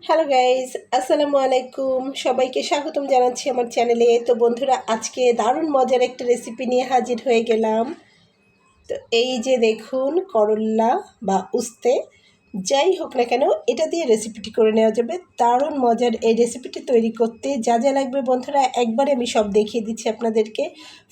Hello guys, আসসালামু আলাইকুম। সবাইকে স্বাগতম জানাচ্ছি আমার চ্যানেলে। তো বন্ধুরা, আজকে দারুণ মজার একটা রেসিপি নিয়ে হাজির হয়ে গেলাম। তো এই যে দেখুন, করল্লা বা উস্তে যাই হোক না কেন, এটা দিয়ে রেসিপিটি করে নেওয়া যাবে। দারুণ মজার এই রেসিপিটি তৈরি করতে যা যা লাগবে বন্ধুরা, একবারে আমি সব দেখিয়ে দিচ্ছি আপনাদেরকে।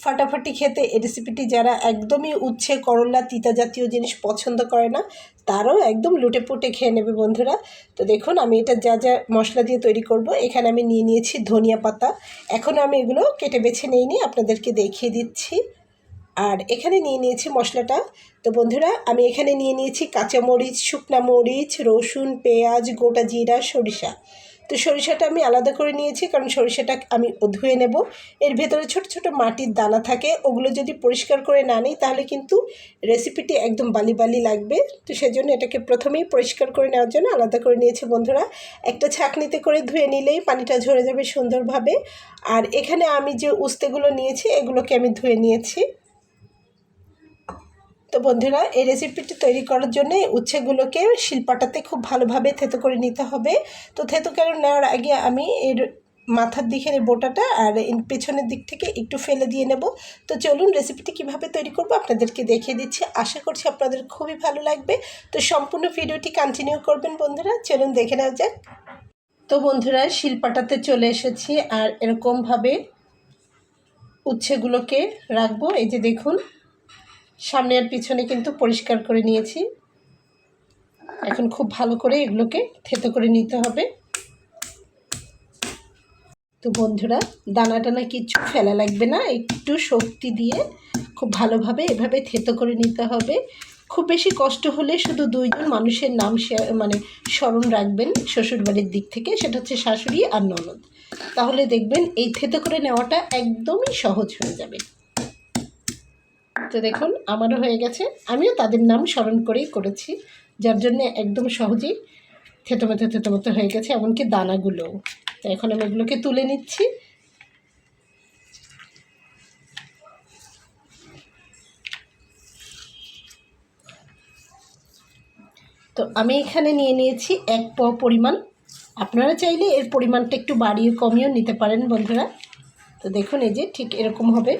ফাটাফাটি খেতে এই রেসিপিটি যারা একদমই উচ্ছে, করল্লা, তিতা জাতীয় জিনিস পছন্দ করে না, তারাও একদম লুটে পুটে খেয়ে নেবে বন্ধুরা। তো দেখুন, আমি এটা যা যা মশলা দিয়ে তৈরি করব, এখানে আমি নিয়ে নিয়েছি ধনিয়া পাতা। এখনও আমি এগুলো কেটে বেছে নিইনি, আপনাদেরকে দেখিয়ে দিচ্ছি। আর এখানে নিয়ে নিয়েছি মশলাটা। তো বন্ধুরা, আমি এখানে নিয়ে নিয়েছি কাঁচামরিচ, শুকনা মরিচ, রসুন, পেঁয়াজ, গোটা জিরা, সরিষা। তো সরিষাটা আমি আলাদা করে নিয়েছি, কারণ সরিষাটা আমি ধুয়ে নেব। এর ভেতরে ছোট ছোট মাটির দানা থাকে, ওগুলো যদি পরিষ্কার করে না নিই তাহলে কিন্তু রেসিপিটি একদম বালি বালি লাগবে। তো সেজন্য এটাকে প্রথমেই পরিষ্কার করে নেওয়ার জন্য আলাদা করে নিয়েছি বন্ধুরা। একটা ছাঁকনিতে করে ধুয়ে নিলেই পানিটা ঝরে যাবে সুন্দরভাবে। আর এখানে আমি যে উস্তেগুলো নিয়েছি, এগুলোকে আমি ধুয়ে নিয়েছি। তো বন্ধুরা, এই রেসিপিটি তৈরি করার জন্য উচ্ছেগুলোকে শিলপাটাতে খুব ভালোভাবে থেতো করে নিতে হবে। তো থেতো করে নেওয়ার আগে আমি এর মাথার দিকের বোটাটা আর পেছনের দিক থেকে একটু ফেলে দিয়ে নেব। তো চলুন রেসিপিটি কিভাবে তৈরি করব আপনাদেরকে দেখিয়ে দিচ্ছি। আশা করছি আপনাদের খুবই ভালো লাগবে। তো সম্পূর্ণ ভিডিওটি কন্টিনিউ করবেন বন্ধুরা। চলুন দেখে নেওয়া যাক। তো বন্ধুরা, শিলপাটাতে চলে এসেছি আর এরকমভাবে উচ্ছেগুলোকে রাখবো। এই যে দেখুন, সামনে আর পিছনে কিন্তু পরিষ্কার করে নিয়েছি। এখন খুব ভালো করে এগুলোকে থেতো করে নিতে হবে। তো বন্ধুরা, দানা টানা কিচ্ছু ফেলা লাগবে না, একটু শক্তি দিয়ে খুব ভালোভাবে এভাবে থেতো করে নিতে হবে। খুব বেশি কষ্ট হলে শুধু দুইজন মানুষের নাম স্মরণ রাখবেন শ্বশুরবাড়ির দিক থেকে, সেটা হচ্ছে শাশুড়ি আর ননদ। তাহলে দেখবেন এই থেতো করে নেওয়াটা একদমই সহজ হয়ে যাবে। তো দেখুন, আমারও হয়ে গেছে। আমিও তাদের নাম স্মরণ করেই করেছি, যার জন্য একদম সহজেই থেতোমতো হয়ে গেছে, এমনকি দানাগুলোও। তো এখন আমি এগুলোকে তুলে নিচ্ছি। তো আমি এখানে নিয়ে নিয়েছি 1 পোয়া পরিমাণ। আপনারা চাইলে এর পরিমাণটা একটু বাড়িয়ে কমিয়েও নিতে পারেন বন্ধুরা। তো দেখুন, এই যে ঠিক এরকম হবে।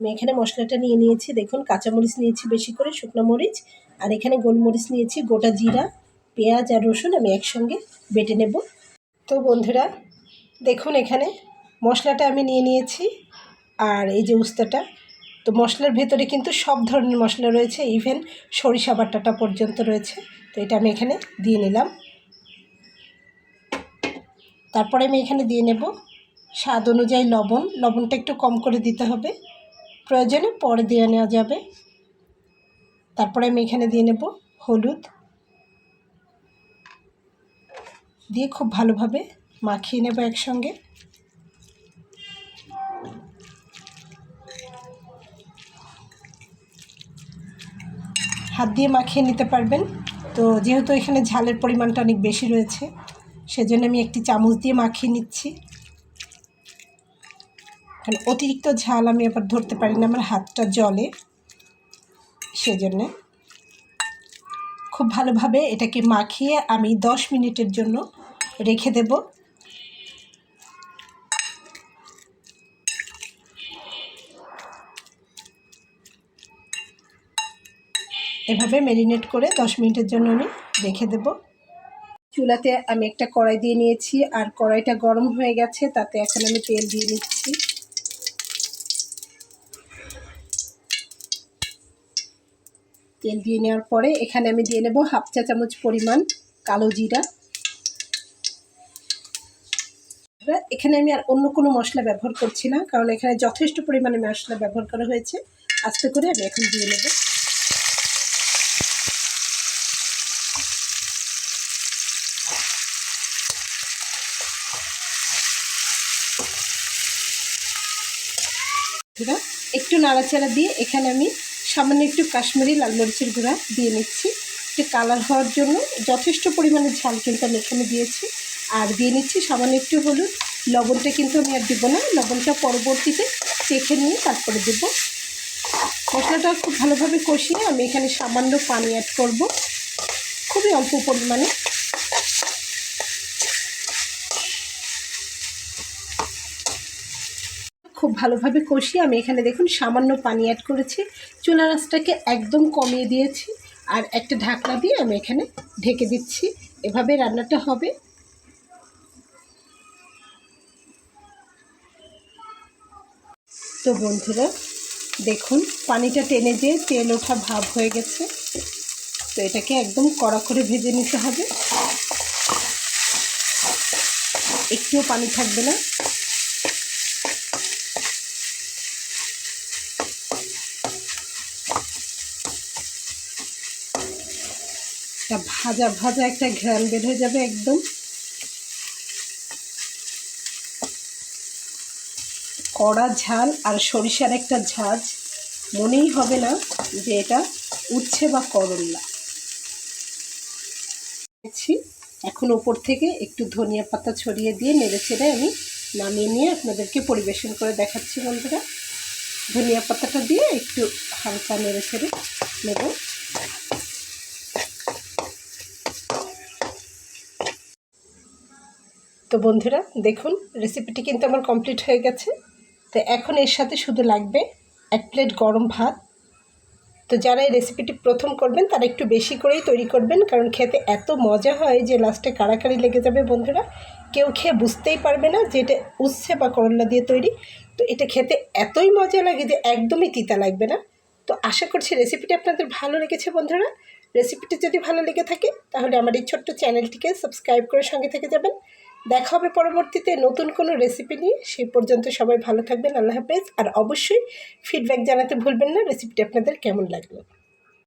আমি এখানে মশলাটা নিয়ে নিয়েছি। দেখুন, কাঁচামরিচ নিয়েছি বেশি করে, শুকনো মরিচ, আর এখানে গোলমরিচ নিয়েছি, গোটা জিরা, পেঁয়াজ আর রসুন আমি একসঙ্গে বেটে নেব। তো বন্ধুরা দেখুন, এখানে মশলাটা আমি নিয়ে নিয়েছি, আর এই যে উস্তাটা। তো মশলার ভেতরে কিন্তু সব ধরনের মশলা রয়েছে, ইভেন সরিষা বাটাটা পর্যন্ত রয়েছে। তো এটা আমি এখানে দিয়ে নিলাম। তারপরে আমি এখানে দিয়ে নেব স্বাদ অনুযায়ী লবণ। লবণটা একটু কম করে দিতে হবে, প্রয়োজনে পরে দিয়ে নেওয়া যাবে। তারপরে আমি এখানে দিয়ে নেব হলুদ, দিয়ে খুব ভালোভাবে মাখিয়ে নেব একসঙ্গে। হাত দিয়ে মাখিয়ে নিতে পারবেন। তো যেহেতু এখানে ঝালের পরিমাণটা অনেক বেশি রয়েছে, সেজন্য আমি একটি চামচ দিয়ে মাখিয়ে নিচ্ছি। কারণ অতিরিক্ত ঝাল আমি আবার ধরতে পারি না, আমার হাতটা জ্বলে, সেজন্যে খুব ভালোভাবে এটাকে মাখিয়ে আমি 10 মিনিটের জন্য রেখে দেব। এভাবে ম্যারিনেট করে 10 মিনিটের জন্য আমি রেখে দেব। চুলাতে আমি একটা কড়াই দিয়ে নিয়েছি, আর কড়াইটা গরম হয়ে গেছে। তাতে এখন আমি তেল দিয়ে নিচ্ছি। তেল দিয়ে নেওয়ার পরে এখানে আমি দিয়ে নেব 1/2 চা চামচ পরিমাণ কালো জিরা। এখানে আমি আর অন্য কোনো মশলা ব্যবহার করছি না, কারণ এখানে যথেষ্ট পরিমাণে মশলা ব্যবহার করা হয়েছে। আস্তে করে আমি এখন দিয়ে নেব। একটু নাড়াচাড়া দিয়ে এখানে আমি সামান্য একটু কাশ্মীরি লাল মরিচের গুঁড়া দিয়ে নিচ্ছি, একটু কালার হওয়ার জন্য। যথেষ্ট পরিমাণে ঝাল কিন্তু আমি এখানে দিয়েছি। আর দিয়ে নিচ্ছি সামান্য একটু হলুদ। লবণটা কিন্তু আমি আর দেবো না, লবণটা পরবর্তীতে চেখে নিয়ে তারপরে দেব। মশলাটা খুব ভালোভাবে কষিয়ে আমি এখানে সামান্য পানি অ্যাড করব, খুবই অল্প পরিমাণে। খুব ভালোভাবে কষিয়ে আমি এখানে দেখুন সামান্য পানি অ্যাড করেছি, চুলার আঁচটাকে একদম কমিয়ে দিয়েছি, আর একটা ঢাকনা দিয়ে আমি এখানে ঢেকে দিচ্ছি। এভাবে রান্নাটা হবে। তো বন্ধুরা দেখুন পানিটা টেনে যেয়ে তেল ওঠা ভাব হয়ে গেছে। তো এটাকে একদম কড়া করে ভেজে নিতে হবে, একটুও পানি থাকবে না। ভাজা ভাজা একটা ঘ্রাণ বের হয়ে যাবে একদম। কড়া ঝাল আর সরিষার একটা ঝাঁজ, মনেই হবে না যে এটা উচ্ছে বা করল্লা। এখন ওপর থেকে একটু ধনিয়া পাতা ছড়িয়ে দিয়ে নেড়েচেড়ে আমি নামিয়ে নিয়ে আপনাদেরকে পরিবেশন করে দেখাচ্ছি বন্ধুরা। ধনিয়া পাতাটা দিয়ে একটু হালকা নেড়েচেড়ে নেব। তো বন্ধুরা দেখুন রেসিপিটি কিন্তু আমার কমপ্লিট হয়ে গেছে। তো এখন এর সাথে শুধু লাগবে 1 প্লেট গরম ভাত। তো যারা এই রেসিপিটি প্রথম করবেন তারা একটু বেশি করেই তৈরি করবেন, কারণ খেতে এত মজা হয় যে লাস্টে কাড়াকাড়ি লেগে যাবে বন্ধুরা। কেউ খেয়ে বুঝতেই পারবে না যে এটা উচ্ছে বা করলা দিয়ে তৈরি। তো এটা খেতে এতই মজা লাগে যে একদমই তিতা লাগবে না। তো আশা করছি রেসিপিটি আপনাদের ভালো লেগেছে বন্ধুরা। রেসিপিটি যদি ভালো লেগে থাকে তাহলে আমার এই ছোট্ট চ্যানেলটিকে সাবস্ক্রাইব করে সঙ্গে থেকে যাবেন। দেখা হবে পরবর্তীতে নতুন কোনো রেসিপি নিয়ে। সেই পর্যন্ত সবাই ভালো থাকবেন। আল্লাহ হাফেজ। আর অবশ্যই ফিডব্যাক জানাতে ভুলবেন না রেসিপিটি আপনাদের কেমন লাগলো।